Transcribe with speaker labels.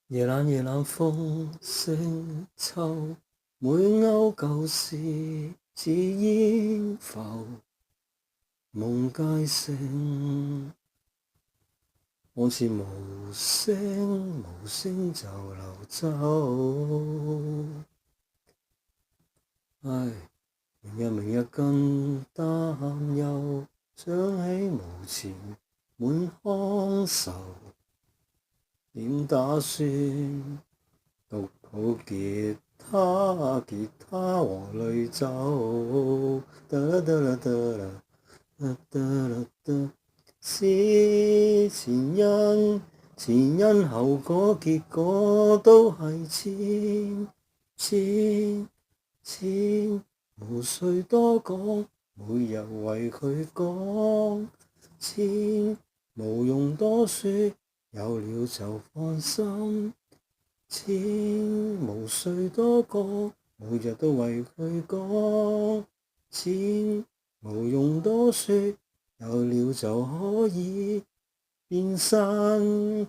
Speaker 1: 夜闌夜闌風聲秋，每勾舊事似煙浮，夢皆醒，往事無聲無聲就流走。唉，明日更擔憂，想起無錢滿腔愁，點打算讀好吉他和淚走？思前因後果，結果都係錢，無需多講，每日為佢講錢，無用多說，有了就放心。錢無需多講，每日都為佢講錢，無用多說，有了就可以變身。